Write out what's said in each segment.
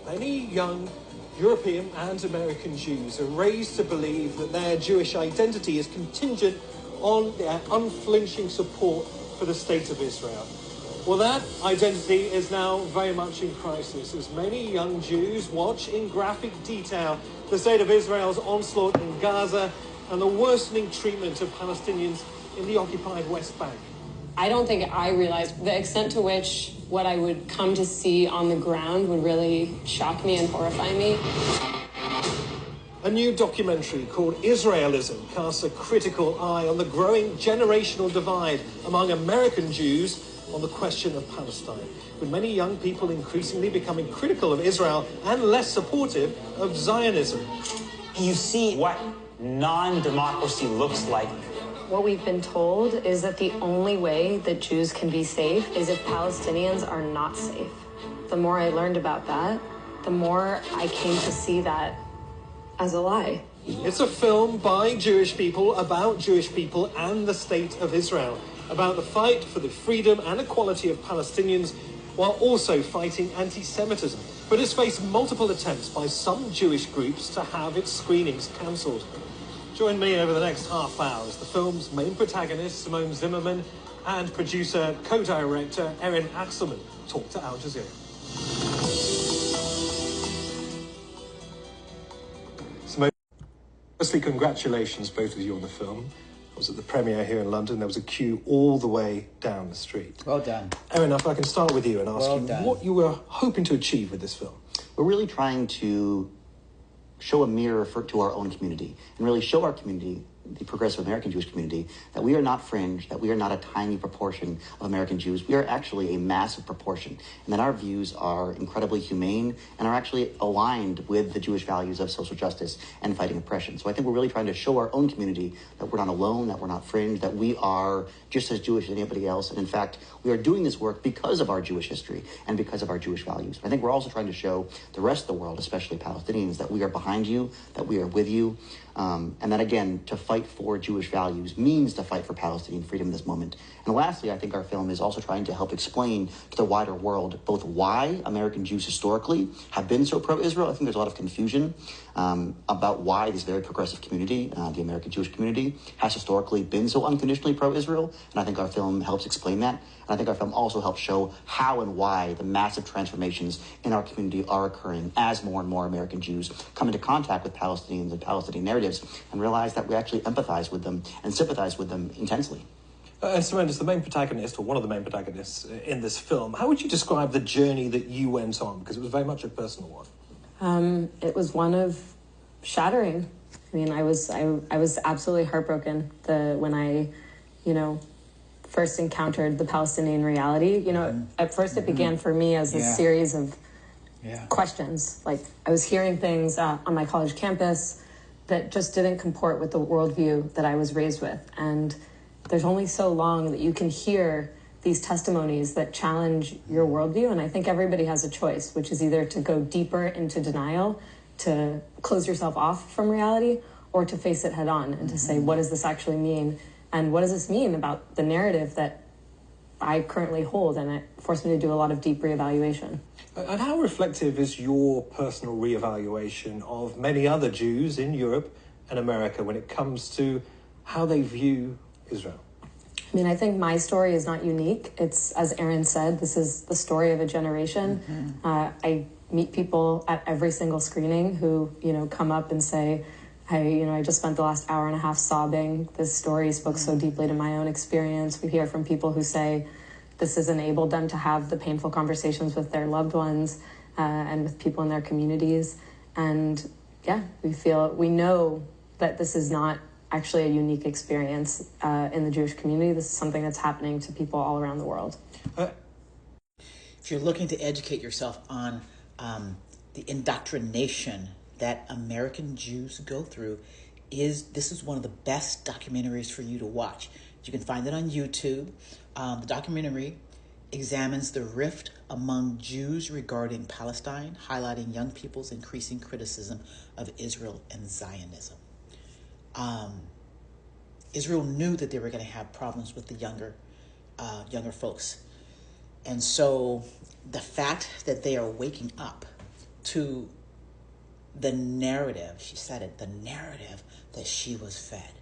Many young European and American Jews are raised to believe that their Jewish identity is contingent on their unflinching support for the State of Israel. Well, that identity is now very much in crisis as many young Jews watch in graphic detail the State of Israel's onslaught in Gaza and the worsening treatment of Palestinians in the occupied West Bank. I don't think I realized the extent to which what I would come to see on the ground would really shock me and horrify me. A new documentary called Israelism casts a critical eye on the growing generational divide among American Jews on the question of Palestine, with many young people increasingly becoming critical of Israel and less supportive of Zionism. You see what non-democracy looks like. What we've been told is that the only way that Jews can be safe is if Palestinians are not safe. The more I learned about that, the more I came to see that as a lie. It's a film by Jewish people about Jewish people and the State of Israel, about the fight for the freedom and equality of Palestinians while also fighting anti-Semitism. But it's faced multiple attempts by some Jewish groups to have its screenings cancelled. Join me over the next half hour as the film's main protagonist, Simone Zimmerman, and producer, co-director, Erin Axelman, talk to Al Jazeera. Simone, firstly, congratulations, both of you, on the film. I was at the premiere here in London. There was a queue all the way down the street. Well done. Erin, if I can start with you and ask what you were hoping to achieve with this film. We're really trying to show a mirror to our own community and really show our community, the progressive American Jewish community, that we are not fringe, that we are not a tiny proportion of American Jews. We are actually a massive proportion, and that our views are incredibly humane and are actually aligned with the Jewish values of social justice and fighting oppression. So I think we're really trying to show our own community that we're not alone, that we're not fringe, that we are just as Jewish as anybody else. And in fact, we are doing this work because of our Jewish history and because of our Jewish values. I think we're also trying to show the rest of the world, especially Palestinians, that we are behind you, that we are with you, and that, again, to fight for Jewish values means to fight for Palestinian freedom in this moment. And lastly, I think our film is also trying to help explain to the wider world both why American Jews historically have been so pro-Israel. I think there's a lot of confusion about why this very progressive community, the American Jewish community, has historically been so unconditionally pro-Israel. And I think our film helps explain that. And I think our film also helps show how and why the massive transformations in our community are occurring as more and more American Jews come into contact with Palestinians and Palestinian narratives and realize that we actually empathize with them and sympathize with them intensely. And Simone, as the main protagonist, or one of the main protagonists in this film, how would you describe the journey that you went on? Because it was very much a personal one. It was one of shattering. I mean, I was absolutely heartbroken when I, first encountered the Palestinian reality. At first it began for me as a series of questions. Like, I was hearing things on my college campus that just didn't comport with the worldview that I was raised with. And there's only so long that you can hear these testimonies that challenge your worldview. And I think everybody has a choice, which is either to go deeper into denial, to close yourself off from reality, or to face it head on and to say, what does this actually mean? And what does this mean about the narrative that I currently hold? And it forced me to do a lot of deep reevaluation. And how reflective is your personal reevaluation of many other Jews in Europe and America when it comes to how they view Israel? I mean, I think my story is not unique. It's, as Erin said, this is the story of a generation. I meet people at every single screening who, come up and say, I just spent the last hour and a half sobbing. This story spoke so deeply to my own experience. We hear from people who say this has enabled them to have the painful conversations with their loved ones and with people in their communities. And we know that this is not actually a unique experience in the Jewish community. This is something that's happening to people all around the world. If you're looking to educate yourself on the indoctrination that American Jews go through, this is one of the best documentaries for you to watch. You can find it on YouTube. The documentary examines the rift among Jews regarding Palestine, highlighting young people's increasing criticism of Israel and Zionism. Israel knew that they were going to have problems with the younger folks. And so the fact that they are waking up to the narrative, she said it, the narrative that she was fed.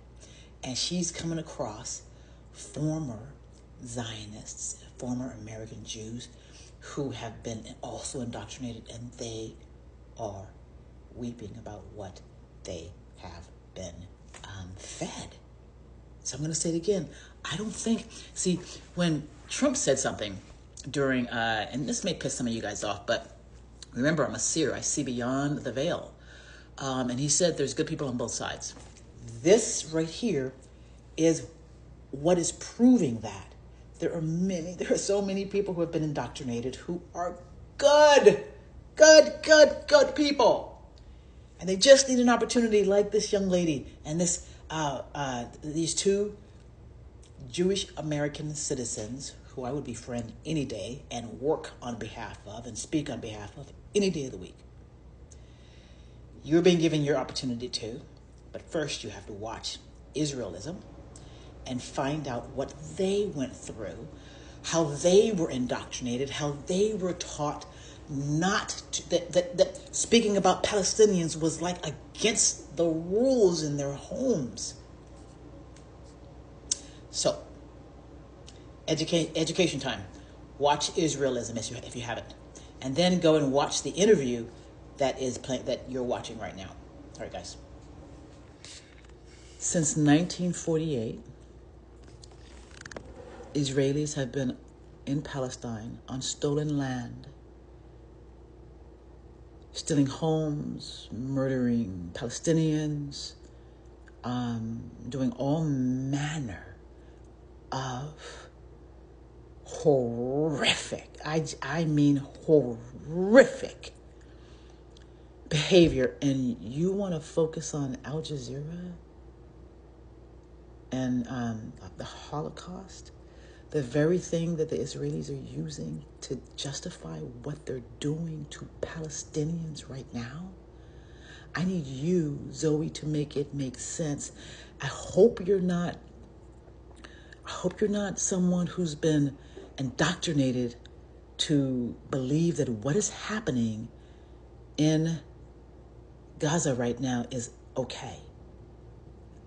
And she's coming across former Zionists, former American Jews who have been also indoctrinated, and they are weeping about what they have been fed. So I'm going to say it again. I don't think, see, when Trump said something during, and this may piss some of you guys off, but remember, I'm a seer. I see beyond the veil. And he said there's good people on both sides. This right here is what is proving that. There are so many people who have been indoctrinated who are good people. And they just need an opportunity like this young lady and these two Jewish American citizens who I would befriend any day and work on behalf of and speak on behalf of any day of the week. You're being given your opportunity too, but first you have to watch Israelism and find out what they went through, how they were indoctrinated, how they were taught not to, that speaking about Palestinians was like against the rules in their homes. So, education time. Watch Israelism if you haven't. And then go and watch the interview that you're watching right now. All right, guys. Since 1948, Israelis have been in Palestine on stolen land, stealing homes, murdering Palestinians, doing all manner of horrific, I mean horrific behavior. And you want to focus on Al Jazeera and the Holocaust? The very thing that the Israelis are using to justify what they're doing to Palestinians right now. I need you, Zoe, to make it make sense. I hope you're not someone who's been indoctrinated to believe that what is happening in Gaza right now is okay.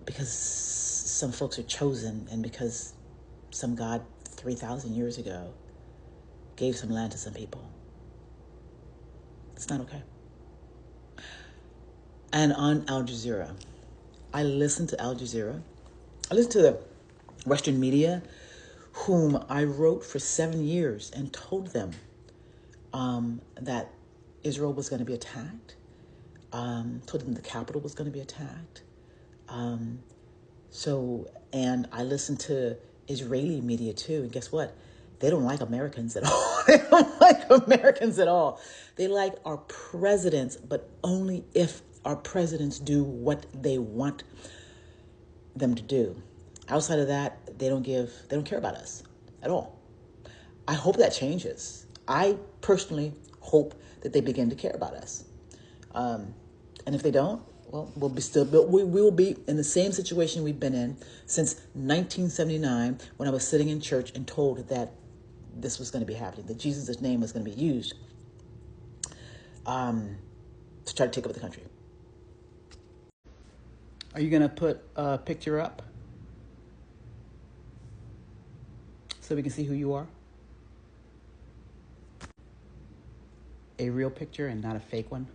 Because some folks are chosen, and because some God 3,000 years ago gave some land to some people. It's not okay. And on Al Jazeera, I listen to Al Jazeera. I listen to the Western media, whom I wrote for 7 years and told them that Israel was going to be attacked. Told them the capital was going to be attacked. And I listened to Israeli media too, and guess what? They don't like Americans at all. They don't like Americans at all. They like our presidents, but only if our presidents do what they want them to do. Outside of that, they don't care about us at all. I hope that changes. I personally hope that they begin to care about us. And if they don't, well, we will be in the same situation we've been in since 1979, when I was sitting in church and told that this was going to be happening, that Jesus' name was going to be used to try to take over the country. Are you going to put a picture up so we can see who you are? A real picture and not a fake one?